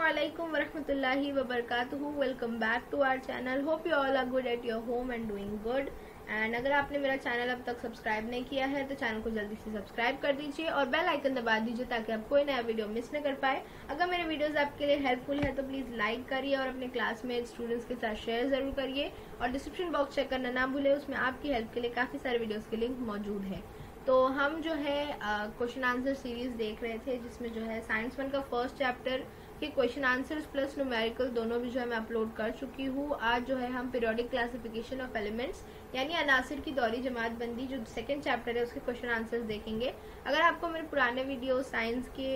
Assalamualaikum warahmatullahi wabarakatuh. Welcome back to our channel. Hope you all are good at your home and doing good. And अगर आपने मेरा channel अब तक subscribe नहीं किया है तो चैनल को जल्दी से सब्सक्राइब कर दीजिए और बेल आइकन दबा दीजिए ताकि आप कोई नया वीडियो मिस न कर पाए। अगर मेरे वीडियोस आपके लिए हेल्पफुल है तो प्लीज लाइक करिए और अपने क्लासमेट स्टूडेंट्स के साथ शेयर जरूर करिए और डिस्क्रिप्शन बॉक्स चेक करना ना भूले, उसमें आपकी हेल्प के लिए काफी सारे वीडियोस के लिंक मौजूद है। तो हम जो है क्वेश्चन आंसर सीरीज देख रहे थे जिसमें जो है साइंस 1 का फर्स्ट चैप्टर के क्वेश्चन आंसर्स प्लस न्यूमेरिकल दोनों भी जो है मैं अपलोड कर चुकी हूँ। आज जो है हम पीरियोडिक क्लासिफिकेशन ऑफ एलिमेंट्स यानी अनासिर की दौरी जमात बंदी जो सेकंड चैप्टर है उसके क्वेश्चन आंसर्स देखेंगे। अगर आपको मेरे पुराने वीडियो साइंस के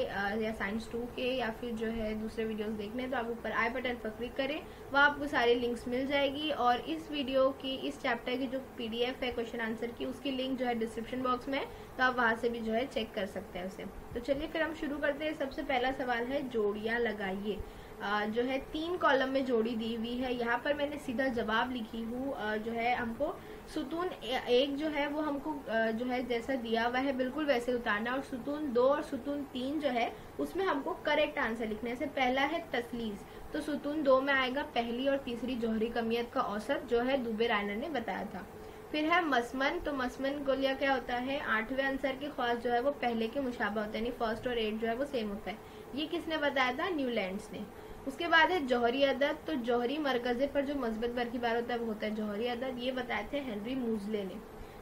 या साइंस 2 के या फिर जो है दूसरे वीडियोस देखने तो आप ऊपर आई बटन पर क्लिक करें, वहाँ आपको सारे लिंक्स मिल जाएगी। और इस वीडियो की इस चैप्टर की जो पीडीएफ है क्वेश्चन आंसर की उसकी लिंक जो है डिस्क्रिप्शन बॉक्स में, तो आप वहां से भी जो है चेक कर सकते हैं उसे। तो चलिए फिर हम शुरू करते हैं। सबसे पहला सवाल है जोड़ियां लगाइए। जो है 3 कॉलम में जोड़ी दी हुई है। यहाँ पर मैंने सीधा जवाब लिखी हूँ। जो है हमको सुतून 1 जो है वो हमको जो है जैसा दिया हुआ है बिल्कुल वैसे उतारना, और सुतून 2 और सुतून 3 जो है उसमें हमको करेक्ट आंसर लिखना है। जैसे पहला है तसलीस, तो सुतून 2 में आएगा पहली और तीसरी जोहरी कमियत का औसत जो है दुबे रायनर ने बताया था। फिर है मसमन, तो मसमन गोलिया क्या होता है, 8वें आंसर के ख्वास जो है वो पहले के मुशाबा होता है, यानी फर्स्ट और 8 जो है वो सेम होता है। ये किसने बताया था, न्यूलैंड्स ने। उसके बाद है जौहरी अदद, तो जौहरी मरकजे पर जो मस्बत बर की बार होता है वो होता है जौहरी अदद, ये बताए थे हेनरी मूजले ने।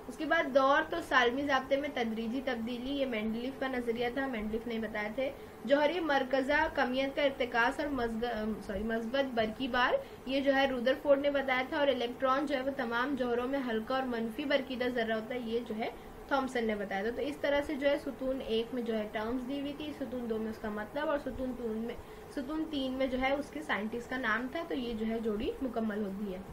उसके बाद दौर, तो सालमी ज़ाब्ते में तदरीजी तब्दीली, ये मेंडलीफ का नजरिया था, मेंडलीफ ने बताए थे। जौहरी मरकजा कमियत का इर्तिकास और मस्बत बरकी बार, ये जो है रुदरफोर्ड ने बताया था। और इलेक्ट्रॉन जो है वो तमाम जौहरों में हल्का और मनफी बरकीदा जर्रा होता है, ये जो है थॉमसन ने बताया था। तो इस तरह से जो है सुतून 1 में जो है टर्म्स दी हुई थी, सुतून 2 में उसका मतलब, और सुतून 3 में जो है उसके साइंटिस्ट का नाम था। तो ये जो है जोड़ी मुकम्मल होती है।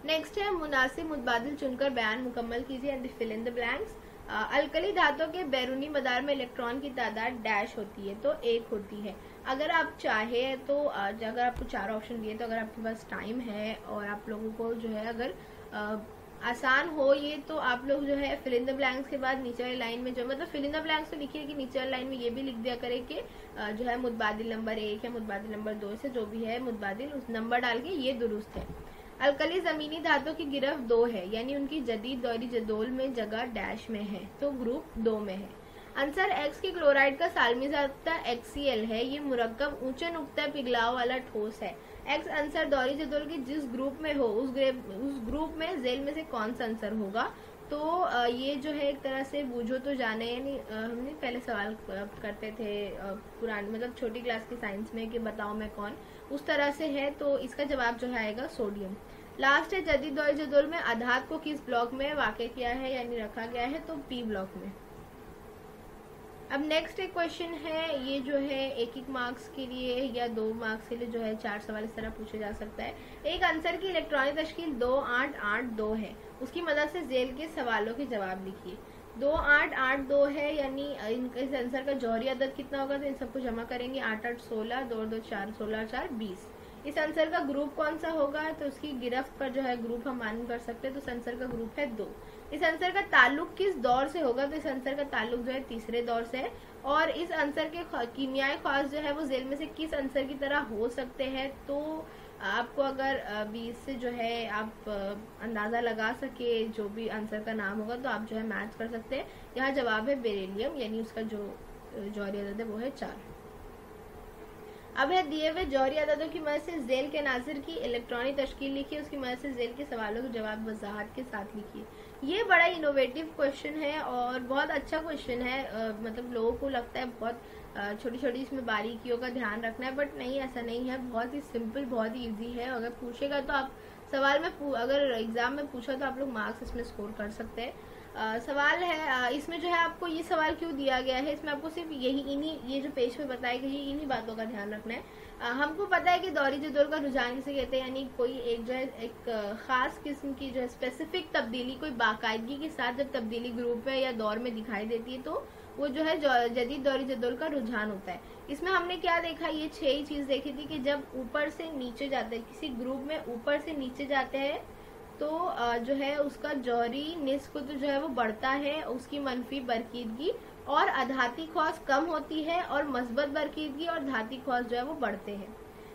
नेक्स्ट है मुनासिब मुतबादिल चुनकर बयान मुकम्मल कीजिए and fill in the blanks. Alkali धातुओं के बैरूनी मदार में इलेक्ट्रॉन की तादाद डैश होती है, तो 1 होती है। अगर आप चाहे तो अगर आपको 4 ऑप्शन दिए तो अगर आपके पास टाइम है और आप लोगों को जो है अगर आसान हो ये, तो आप लोग जो है फिल इन द ब्लैंक्स के बाद नीचे वाली लाइन में जो मतलब फिल इन द ब्लैंक्स तो लिखिए कि नीचे वाली लाइन में ये भी लिख दिया करें कि जो है मुतबादिल नंबर 1 या मुतबादिल नंबर 2 से जो भी है मुतबादिल उस नंबर डाल के ये दुरुस्त है। अल्कली जमीनी धातुओं की गिरफ्त 2 है, यानी उनकी जदीद दौरी जदोल में जगह डैश में है, तो ग्रुप 2 में है। आंसर एक्स की क्लोराइड का सालमी ज़ाब्ता HCl है, ये मुरक्कब ऊंचे नुक्ता पिघलाव वाला ठोस है। एक्स आंसर दौरी जदोल की जिस ग्रुप में हो उस ग्रुप में जेल में से कौन सा आंसर होगा। तो ये जो है एक तरह से बूझो तो जाने, यानी हमने पहले सवाल करते थे पुरानी मतलब छोटी क्लास की साइंस में कि बताओ मैं कौन, उस तरह से है। तो इसका जवाब जो है आएगा सोडियम। लास्ट है जदीद दौरी जदोल में अधात को किस ब्लॉक में वाक़ किया है यानी रखा गया है, तो P ब्लॉक में। अब नेक्स्ट एक क्वेश्चन है, ये जो है 1 मार्क्स के लिए या 2 मार्क्स के लिए जो है 4 सवाल इस तरह पूछे जा सकता है। एक आंसर की इलेक्ट्रॉनिक तश्कील 2882 है, उसकी मदद से जेल के सवालों के जवाब लिखिए। 2882 है, यानी इस आंसर का जौहरी अदद कितना होगा, तो इन सबको जमा करेंगे 8 8 16, 2 2 4 16 4 20। इस आंसर का ग्रुप कौन सा होगा, तो उसकी गिरफ्त पर जो है ग्रुप हम मालूम कर सकते हैं, तो इस आंसर का ग्रुप है 2। इस आंसर का ताल्लुक किस दौर से होगा, तो इस आंसर का ताल्लुक जो है तीसरे दौर से है। और इस आंसर के कीमियाई ख्वास जो है वो जेल में से किस आंसर की तरह हो सकते हैं, तो आपको अगर 20 से जो है आप अंदाजा लगा सके जो भी आंसर का नाम होगा तो आप जो है मैच कर सकते हैं। यहाँ जवाब है बेरिलियम, यानी उसका जो जौहरी अदद है वो है 4। अब है दिए हुए जौहरी अददों की मदद से जेल के नाजिर की इलेक्ट्रॉनिक तश्कील लिखिए, उसकी मदद से जेल के सवालों के जवाब वजाहत के साथ लिखिए। ये बड़ा इनोवेटिव क्वेश्चन है और बहुत अच्छा क्वेश्चन है। मतलब लोगों को लगता है बहुत छोटी छोटी इसमें बारीकियों का ध्यान रखना है, बट नहीं, ऐसा नहीं है। बहुत ही सिंपल, बहुत ही ईजी है। अगर पूछेगा तो आप सवाल में अगर एग्जाम में पूछा तो आप लोग मार्क्स इसमें स्कोर कर सकते हैं। सवाल है इसमें जो है आपको ये सवाल क्यों दिया गया है, इसमें आपको सिर्फ ये जो पेज पे बताई गई है इन्हीं बातों का ध्यान रखना है। हमको पता है कि दौरी जदोल का रुझान किसे कहते हैं, यानी कोई एक जो है एक खास किस्म की जो है स्पेसिफिक तब्दीली, कोई बाकायदगी के साथ जब तब्दीली ग्रुप में या दौर में दिखाई देती है तो वो जो है जदीद दौरी जदोल का रुझान होता है। इसमें हमने क्या देखा, ये 6 ही चीज देखी थी कि जब ऊपर से नीचे जाते हैं, किसी ग्रुप में ऊपर से नीचे जाते हैं तो जो है उसका जौहरी निस्ब तो जो है वो बढ़ता है, उसकी मनफी बरकीदगी और अधाती खौस कम होती है और मस्बत बरकीदगी और धाती खौस जो है वो बढ़ते हैं।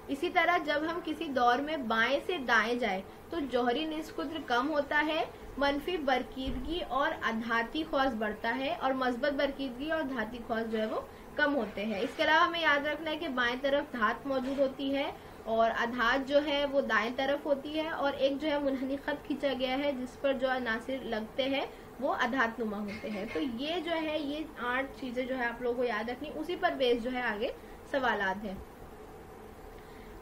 इसी तरह जब हम किसी दौर में बाएं से दाएं जाए तो जौहरी निस्कुद्र कम होता है, मनफी बरकीदगी और अधाती खौस बढ़ता है और मस्बत बरकीदगी और धाती खौस जो है वो कम होते हैं। इसके अलावा हमें याद रखना है कि बाएं तरफ धात मौजूद होती है और अधात जो है वो दाएं तरफ होती है और एक जो है मुनहनी खत खींचा गया है जिस पर जो अनासिर लगते हैं वो अधात नुमा होते हैं। तो ये जो है ये 8 चीजें जो है आप लोगों को याद रखनी, उसी पर बेस जो है आगे सवालात है।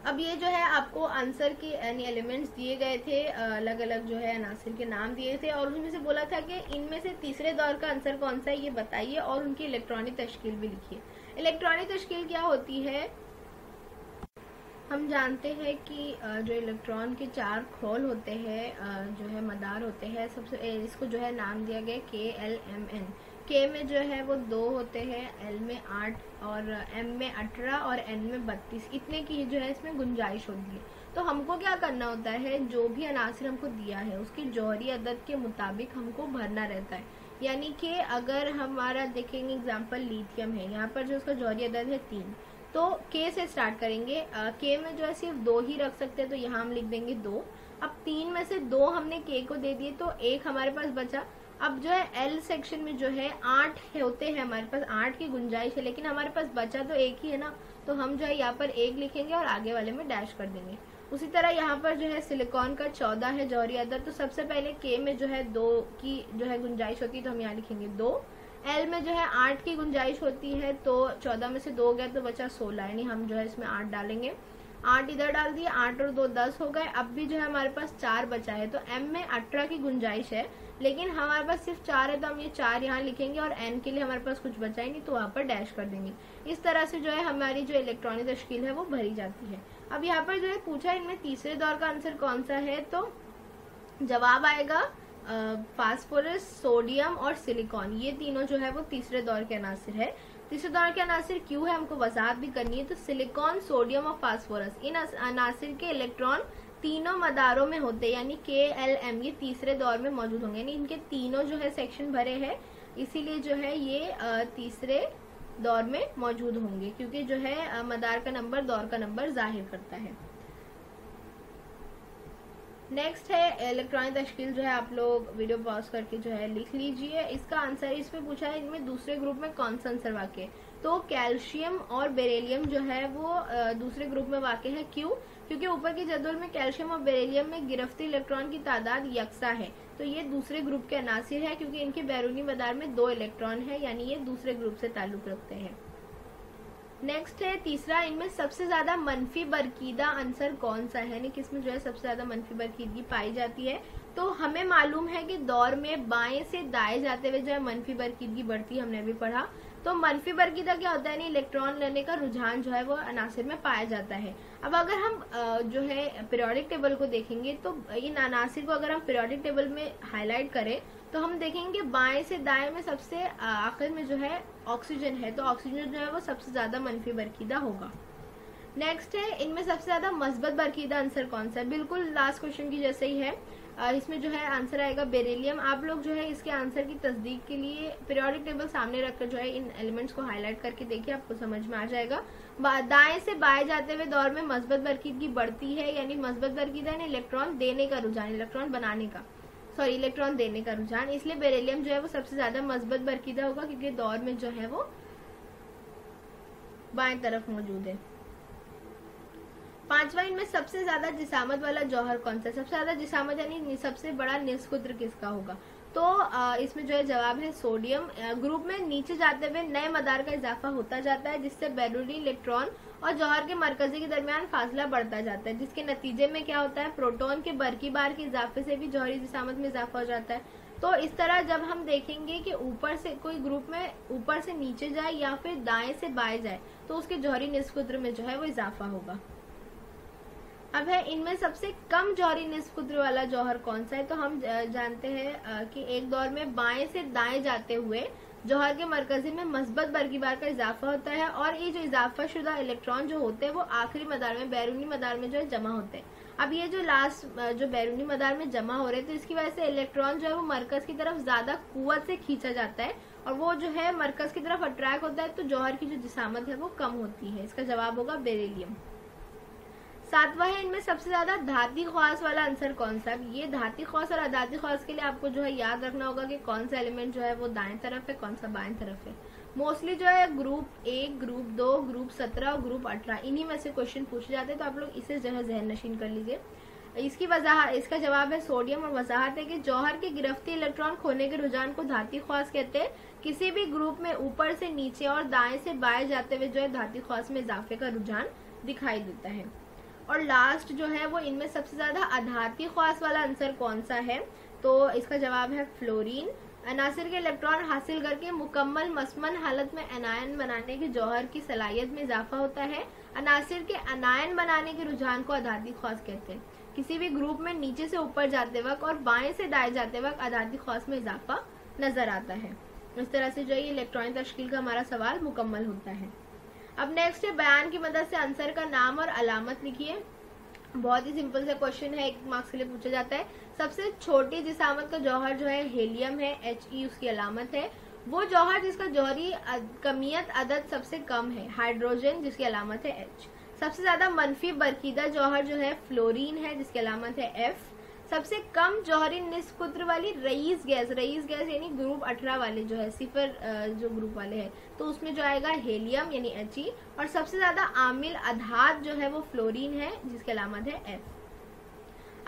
अब ये जो है आपको आंसर के यानी एलिमेंट्स दिए गए थे, अलग अलग जो है अनासिर के नाम दिए थे और उसमें से बोला था कि इनमें से तीसरे दौर का आंसर कौन सा है ये बताइए और उनकी इलेक्ट्रॉनिक तश्कील भी लिखिए। इलेक्ट्रॉनिक तश्कील क्या होती है? हम जानते हैं कि जो इलेक्ट्रॉन के 4 खोल होते हैं, जो है मदार होते हैं, सबसे इसको जो है नाम दिया गया KLMN। K में जो है वो 2 होते हैं, L में 8 और M में 18 और N में 32, इतने की जो है इसमें गुंजाइश होती है। तो हमको क्या करना होता है, जो भी अनासिर हमको दिया है उसकी जौहरी अदद के मुताबिक हमको भरना रहता है। यानी कि अगर हमारा देखेंगे एग्जाम्पल लिथियम है, यहाँ पर जो उसका जौहरी अदद है 3, तो K से स्टार्ट करेंगे। K में जो है सिर्फ 2 ही रख सकते हैं तो यहाँ हम लिख देंगे 2। अब 3 में से 2 हमने K को दे दिए तो 1 हमारे पास बचा। अब जो है L सेक्शन में जो है 8 होते हैं, हमारे पास 8 की गुंजाइश है, लेकिन हमारे पास बचा तो 1 ही है ना, तो हम जो है यहाँ पर 1 लिखेंगे और आगे वाले में डैश कर देंगे। उसी तरह यहाँ पर जो है सिलिकॉन का 14 है जौहरी अदद, तो सबसे पहले K में जो है 2 की जो है गुंजाइश होती है तो हम यहाँ लिखेंगे 2। L में जो है 8 की गुंजाइश होती है तो 14 में से 2 गया तो बचा 16, यानी हम जो है इसमें 8 डालेंगे। 8 इधर डाल दिए, 8 और 2 10 हो गए। अब भी जो है हमारे पास 4 बचा है, तो M में 18 की गुंजाइश है लेकिन हमारे पास सिर्फ 4 है तो हम ये 4 यहाँ लिखेंगे और N के लिए हमारे पास कुछ बचा ही नहीं तो वहाँ पर डैश कर देंगे। इस तरह से जो है हमारी जो इलेक्ट्रॉनिक तश्कील है वो भरी जाती है। अब यहाँ पर जो है पूछा इनमें तीसरे दौर का आंसर कौन सा है, तो जवाब आएगा फास्फोरस, सोडियम और सिलिकॉन, ये तीनों जो है वो तीसरे दौर के अनासिर है। तीसरे दौर के अनासिर क्यों है हमको वजाहत भी करनी है। तो सिलिकॉन, सोडियम और फास्फोरस, इन अनासिर के इलेक्ट्रॉन तीनों मदारों में होते हैं, यानी KLM ये तीसरे दौर में मौजूद होंगे, यानी इनके तीनों जो है सेक्शन भरे हैं, इसीलिए जो है ये तीसरे दौर में मौजूद होंगे, क्योंकि जो है मदार का नंबर दौर का नंबर जाहिर करता है। नेक्स्ट है इलेक्ट्रॉनिक तश्कील, जो है आप लोग वीडियो पॉज करके जो है लिख लीजिए। इसका आंसर इसमें पूछा है इनमें दूसरे ग्रुप में कौन सा आंसर वाक़ है, तो कैल्शियम और बेरिलियम जो है वो दूसरे ग्रुप में वाक़ है। क्यों? क्योंकि ऊपर के जदवल में कैल्शियम और बेरिलियम में गिरफ्ती इलेक्ट्रॉन की तादाद यकसा है, तो ये दूसरे ग्रुप के अनासिर है क्योंकि इनके बैरूनी मदार में 2 इलेक्ट्रॉन है, यानी ये दूसरे ग्रुप से ताल्लुक रखते हैं। नेक्स्ट है तीसरा, इनमें सबसे ज्यादा मनफी बरकीदा अंसर कौन सा है, यानी किसमें जो है सबसे ज्यादा मनफी बरकीदगी पाई जाती है। तो हमें मालूम है कि दौर में बाएं से दाएं जाते हुए जो है मनफी बरकीदगी बढ़ती है, हमने भी पढ़ा। तो मनफी बरकीदा क्या होता है, यानी इलेक्ट्रॉन लेने का रुझान जो है वो अनासिर में पाया जाता है। अब अगर हम जो है पीरियोडिक टेबल को देखेंगे तो इन अनासिर को अगर हम पीरियोडिक टेबल में हाईलाइट करें तो हम देखेंगे बाएं से दाएं में सबसे आखिर में जो है ऑक्सीजन है, तो ऑक्सीजन जो है वो सबसे ज्यादा मनफी बरकीदा होगा। नेक्स्ट है इनमें सबसे ज्यादा मस्बत बरकीदा आंसर कौन सा है, बिल्कुल लास्ट क्वेश्चन की जैसे ही है। इसमें जो है आंसर आएगा बेरिलियम। आप लोग जो है इसके आंसर की तस्दीक के लिए पीरियोडिक टेबल सामने रखकर जो है इन एलिमेंट्स को हाईलाइट करके देखिए, आपको समझ में आ जाएगा। दाएं से बाएं जाते हुए दौर में मस्बत बरकीदगी बढ़ती है, यानी मस्बत बरकीदा यानी इलेक्ट्रॉन देने का रुझान, इलेक्ट्रॉन बनाने का इलेक्ट्रॉन देने का रुझान, इसलिए बेरिलियम जो है वो सबसे ज्यादा मस्बत बरकीदा होगा क्योंकि दौर में जो है वो बाएं तरफ मौजूद है। पांचवा, इनमें सबसे ज्यादा जिसामत वाला जौहर कौन सा है, सबसे ज्यादा जिसामत यानी सबसे बड़ा निस्कुद्र किसका होगा, तो इसमें जो है जवाब है सोडियम। ग्रुप में नीचे जाते हुए नए मदार का इजाफा होता जाता है जिससे बैरूनी इलेक्ट्रॉन और जौहर के मरकजी के दरमियान फासला बढ़ता जाता है, जिसके नतीजे में क्या होता है, प्रोटॉन के बरकी बार के इजाफे से भी जौहरी जिसामत में इजाफा हो जाता है। तो इस तरह जब हम देखेंगे कि ऊपर से कोई ग्रुप में ऊपर से नीचे जाए या फिर दाएं से बाएं जाए तो उसके जौहरी निस्कुद्र में जो है वो इजाफा होगा। अब है इनमें सबसे कम जौहरी निस्कुद्र वाला जौहर कौन सा है, तो हम जानते हैं कि एक दौर में बाएं से दाएं जाते हुए जौहर के मरकजी में मस्बत बरकी बार का इजाफा होता है और ये जो इजाफा शुदा इलेक्ट्रॉन जो होते हैं वो आखिरी मदार में बैरूनी मदार में जो है जमा होते हैं। अब ये जो लास्ट जो बैरूनी मदार में जमा हो रहे हैं तो इसकी वजह से इलेक्ट्रॉन जो है वो मरकज की तरफ ज्यादा कुव्वत से खींचा जाता है और वो जो है मरकज की तरफ अट्रैक्ट होता है, तो जौहर की जो जिसामत है वो कम होती है। इसका जवाब होगा बेरिलियम। सातवां है, इनमें सबसे ज्यादा धाती ख्वास वाला आंसर कौन सा है। ये धाती ख्वास और अधाती ख्वास के लिए आपको जो है याद रखना होगा कि कौन सा एलिमेंट जो है वो दाएं तरफ है, कौन सा बाएं तरफ है। मोस्टली जो है ग्रुप 1, ग्रुप 2, ग्रुप 17 और ग्रुप 18 इन्हीं में से क्वेश्चन पूछे जाते हैं, तो आप लोग इसे जो है जहन नशीन कर लीजिए। इसका जवाब है सोडियम, और वजाहत है कि जौहर के गिरफ्ती इलेक्ट्रॉन खोने के रुझान को धाती ख्वास कहते हैं। किसी भी ग्रुप में ऊपर से नीचे और दाएं से बाएं जाते हुए जो है धाती ख्वास में इजाफे का रुझान दिखाई देता है। और लास्ट जो है वो इनमें सबसे ज्यादा अधाती ख्वास वाला आंसर कौन सा है, तो इसका जवाब है फ्लोरीन। अनासिर के इलेक्ट्रॉन हासिल करके मुकम्मल मसमन हालत में एनायन बनाने के जौहर की सलाहियत में इजाफा होता है। अनासिर के अनायन बनाने के रुझान को अधाती ख्वास कहते हैं। किसी भी ग्रुप में नीचे से ऊपर जाते वक्त और बाएं से दाएं जाते वक्त अधाती ख्वास में इजाफा नजर आता है। इस तरह से जो ये इलेक्ट्रॉनिक तश्कील का हमारा सवाल मुकम्मल होता है। अब नेक्स्ट है, बयान की मदद से आंसर का नाम और अलामत लिखिए। बहुत ही सिंपल सा क्वेश्चन है, 1 मार्क्स के लिए पूछा जाता है। सबसे छोटी जिसामत का जौहर जो है हेलियम है, He उसकी अलामत है। वो जौहर जिसका जौहरी कमियत अदद सबसे कम है, हाइड्रोजन जिसकी अलामत है H। सबसे ज्यादा मनफी बरकीदा जौहर जो है फ्लोरीन है, जिसकी अलामत है F। सबसे कम जौहरी निस्कुत्र वाली रईस गैस यानी ग्रुप 18 वाले जो है सिफर जो ग्रुप वाले है, तो उसमें जो आएगा हेलियम यानी He। और सबसे ज्यादा आमिल अधात जो है वो फ्लोरीन है, जिसकी अलामत है F।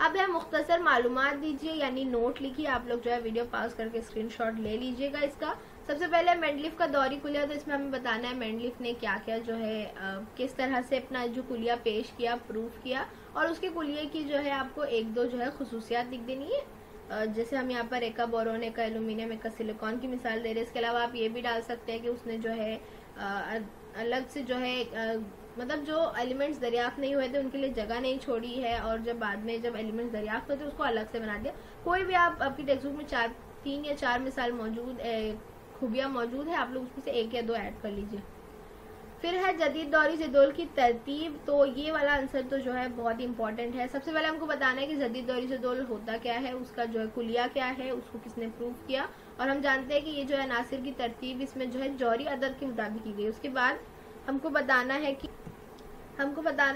अब है मुख्तसर मालूमात दीजिए यानी नोट लिखिए। आप लोग जो है वीडियो पास करके स्क्रीनशॉट ले लीजिएगा इसका। सबसे पहले मेंडलीफ का दौरी कुलिया, तो इसमें हमें बताना है मेंडलीफ ने क्या क्या जो है किस तरह से अपना जो कुलिया पेश किया, प्रूफ किया, और उसके कुलिये की जो है आपको 1-2 जो है खुसूसियात लिख देनी है। जैसे हम यहाँ पर एका बोरोन, एका एल्यूमिनियम, एका सिलिकॉन की मिसाल दे रहे हैं। इसके अलावा आप ये भी डाल सकते हैं कि उसने जो है अलग से जो है मतलब जो एलिमेंट्स दरियाफ्त नहीं हुए थे उनके लिए जगह नहीं छोड़ी है, और जब बाद में जब एलिमेंट्स दरियाफ्त हुए थे उसको अलग से बना दिया। कोई भी आप आपकी टेक्स्ट बुक में 3 या 4 मिसाल मौजूद खूबियां मौजूद है, आप लोग उसमें से 1 या 2 ऐड कर लीजिए। फिर है जदीद दौरी जदोल की तरतीब, तो ये वाला आंसर तो जो है बहुत ही इंपॉर्टेंट है। सबसे पहले हमको बताना है कि जदीद दौरी जदोल होता क्या है, उसका जो है कुलिया क्या है, उसको किसने प्रूफ किया, और हम जानते हैं कि ये जो है अनासिर की तरतीब इसमें जो है जौहरी अदद के मुताबिक की गई। उसके बाद हमको बताना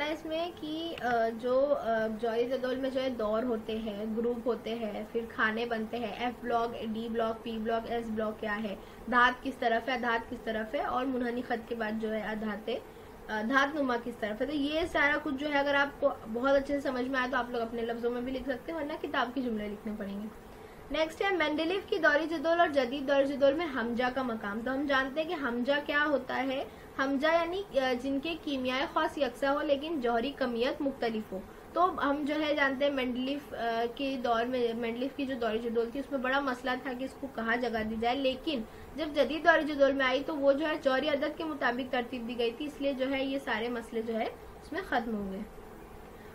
है इसमें कि जो जौहरी जदोल में जो है दौर होते हैं, ग्रुप होते हैं, फिर खाने बनते हैं, F block, D block, P block, S block क्या है, धात किस तरफ है, अधात किस तरफ है, और मुनहनी खत के बाद जो है धात नुमा किस तरफ है। तो ये सारा कुछ जो है अगर आपको बहुत अच्छे से समझ में आए तो आप लोग अपने लफ्जों में भी लिख सकते हैं, वरना किताब के जुमले लिखने पड़ेंगे। नेक्स्ट है मेंडलीफ की दौरी जदोल और जदीद दौरी जदोल में हमजा का मकाम। तो हम जानते हैं कि हमजा क्या होता है। हमजा यानी जिनके कीमियाई ख्वास यकसा हो लेकिन जौहरी कमियत मुख्तलिफ हो। तो हम जो है जानते हैं मेंडलीफ के दौर में मेंडलीफ की जो दौरी जदोल थी उसमें बड़ा मसला था कि इसको कहाँ जगह दी जाए, लेकिन जब जदीद दौरी जदोल में आई तो वो जो है जौहरी अदद के मुताबिक तरतीब दी गई थी, इसलिए जो है ये सारे मसले जो है उसमें खत्म हो गए।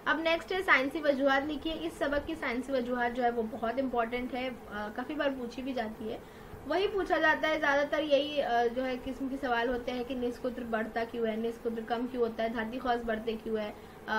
अब नेक्स्ट है साइंसी वजूहात लिखिए। इस सबक की साइंसी वजूहात जो है वो बहुत इंपॉर्टेंट है, काफी बार पूछी भी जाती है। वही पूछा जाता है ज्यादातर, यही जो है किस्म के सवाल होते हैं कि निस्कुत्र बढ़ता क्यों है, निस्कुत्र कम क्यों होता है, धाती ख्वास बढ़ते क्यों है,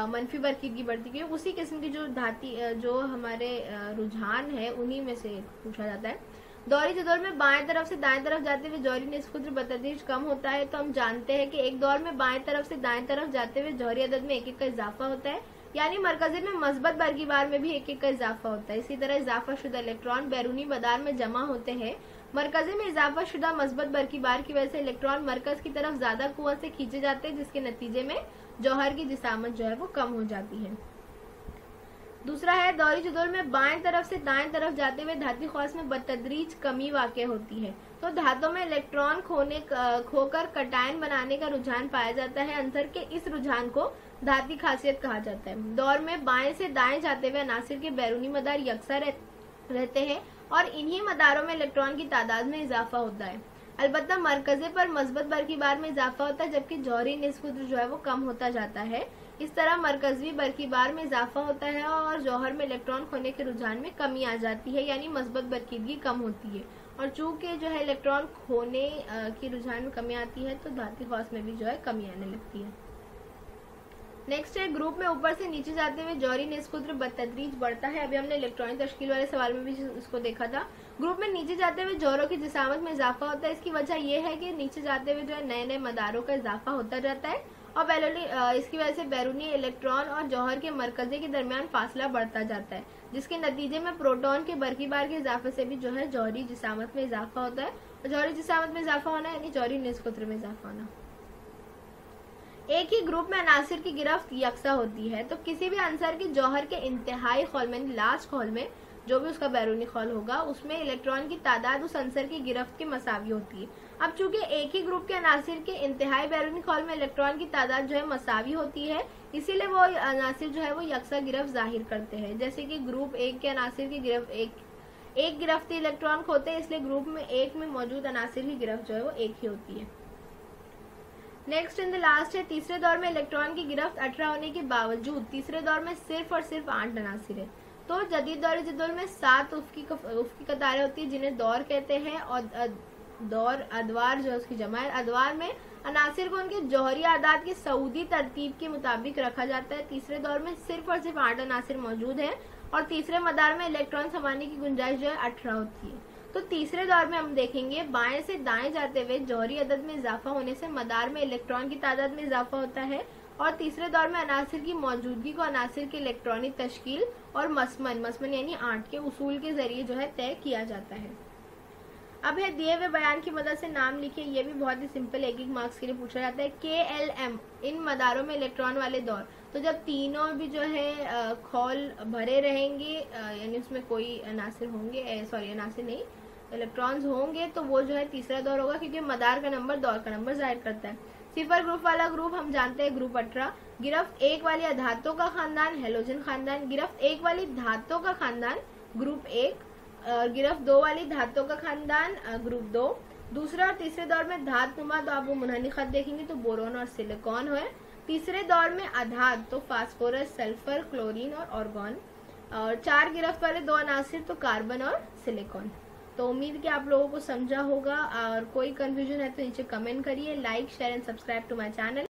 मनफी बरकीदगी बढ़ती क्यों। उसी किस्म की जो हमारे रुझान है उन्हीं में से पूछा जाता है। दौरी जदोल में बाएं तरफ से दाएं तरफ जाते हुए जौहरी निस्कुत्र बतदरीज कम होता है। तो हम जानते हैं कि एक दौर में बाएं तरफ से दाएं तरफ जाते हुए जौहरी अदद में 1-1 का इजाफा होता है, यानी मरकजी में मस्बत बरकी बार में भी 1-1 का इजाफा होता है। इसी तरह इजाफा शुदा इलेक्ट्रॉन बैरूनी मदार में जमा होते हैं। मरकजी में इजाफा शुदा मस्बत बरकी बार की वजह से इलेक्ट्रॉन मरकज की तरफ ज्यादा कुव्वत से खींचे जाते हैं, जिसके नतीजे में जौहर की जिसामत जो है वो कम हो जाती है। दूसरा है दौरी जदोल में बाएं तरफ से दाएं तरफ जाते हुए धाती ख्वास में बतदरीज कमी वाक़ होती है। तो धातों में इलेक्ट्रॉन खोकर कटायन बनाने का रुझान पाया जाता है। अंतर के इस रुझान को धाती खासियत कहा जाता है। दौर में बाएं से दाएं जाते हुए अनासिर के बैरूनी मदार यकसा रहते हैं और इन्हीं मदारों में इलेक्ट्रॉन की तादाद में इजाफा होता है। अलबत्ता मरकजे पर मस्बत बरकी बार में इजाफा होता है, जबकि जौहरी निस्कुत्र जो है वो कम होता जाता है। इस तरह मरकजी बरकी बार में इजाफा होता है और जौहर में इलेक्ट्रॉन खोने के रुझान में कमी आ जाती है, यानी मस्बत बरकीदगी कम होती है। और चूंकि जो है इलेक्ट्रॉन खोने की रुझान में कमी आती है तो धाती ख्वास में भी जो है कमी आने लगती है। नेक्स्ट है ग्रुप में ऊपर से नीचे जाते हुए जौहरी निष्कूत्र बतदरीज बढ़ता है। अभी हमने इलेक्ट्रॉनिक तश्कील वाले सवाल में भी इसको देखा था। ग्रुप में नीचे जाते हुए जौहरों की जिसामत में इजाफा होता है। इसकी वजह यह है कि नीचे जाते हुए जो है नए नए मदारों का इजाफा होता जाता है और इसकी वजह से बैरूनी इलेक्ट्रॉन और जौहर के मरकजे के दरमियान फासला बढ़ता जाता है, जिसके नतीजे में प्रोटॉन के बरकी बार के इजाफे से भी जो है जौहरी जिसामत में इजाफा होता है। और जौहरी जिसामत में इजाफा होना यानी जौहरी निस्कुत्र में इजाफा होना। एक ही ग्रुप में अनासिर की गिरफ्त यकसा होती है, तो किसी भी अंसर के जौहर के इंतहाई खौल में लास्ट खौल में जो भी उसका बैरूनी खौल होगा उसमें इलेक्ट्रॉन की तादाद उस अंसर की गिरफ्त के मसावी होती है। अब चूंकि एक ही ग्रुप के अनासिर के इंतहाई बैरूनी खौल में इलेक्ट्रॉन की तादाद जो है मसावी होती है, इसीलिए वो अनासिर जो है वो यकसा गिरफ्त जाहिर करते हैं। जैसे कि ग्रुप एक के अनासिर की गिरफ्त एक गिरफ्ती इलेक्ट्रॉन होते हैं, इसलिए ग्रुप में एक में मौजूद अनासिर की गिरफ्त जो है वो एक ही होती है। नेक्स्ट इन द लास्ट है तीसरे दौर में इलेक्ट्रॉन की गिरफ्त 18 होने के बावजूद तीसरे दौर में सिर्फ और सिर्फ 8 अनासिर है। तो जदीद दौर जदौल में 7 उफ़की कतारें होती है जिन्हें दौर कहते हैं, और दौर अदवार जो है उसकी जमा है। अदवार में अनासिर को उनके जौहरी आदाद की सऊदी तरतीब के मुताबिक रखा जाता है। तीसरे दौर में सिर्फ और सिर्फ 8 अनासिर मौजूद है और तीसरे मदार में इलेक्ट्रॉन समाने की गुंजाइश जो है 18 होती है। तो तीसरे दौर में हम देखेंगे बाएं से दाएं जाते हुए जौहरी अदद में इजाफा होने से मदार में इलेक्ट्रॉन की तादाद में इजाफा होता है और तीसरे दौर में अनासिर की मौजूदगी को अनासिर की इलेक्ट्रॉनिक तश्कील और मसमन यानी 8 के उसूल के जरिए जो है तय किया जाता है। अब है दिए हुए बयान की मदद से नाम लिखिए। ये भी बहुत ही सिंपल, एक मार्क्स के लिए पूछा जाता है। KLM इन मदारों में इलेक्ट्रॉन वाले दौर, तो जब तीनों भी जो है खौल भरे रहेंगे यानी उसमें कोई अनासिर होंगे, अनासिर नहीं इलेक्ट्रॉन्स होंगे, तो वो जो है तीसरा दौर होगा, क्योंकि मदार का नंबर दौर का नंबर जाहिर करता है। सिफर ग्रुप वाला ग्रुप हम जानते हैं ग्रुप 18। गिरफ्त 1 वाली अधातों का खानदान हैलोजन खानदान। गिरफ्त 1 वाली धातों का खानदान ग्रुप 1। गिरफ्त 2 वाली धातों का खानदान ग्रुप 2। दूसरे और तीसरे दौर में धातुमा, तो आप वो मुनहनी खत देखेंगे तो बोरोन और सिलिकॉन है। तीसरे दौर में अधात तो फास्फोरस, सल्फर, क्लोरीन और ऑर्गन। और 4 गिरफ्त वाले 2 अनासिर तो कार्बन और सिलिकॉन। तो उम्मीद कि आप लोगों को समझा होगा, और कोई कंफ्यूजन है तो नीचे कमेंट करिए। Like, share and subscribe to my channel.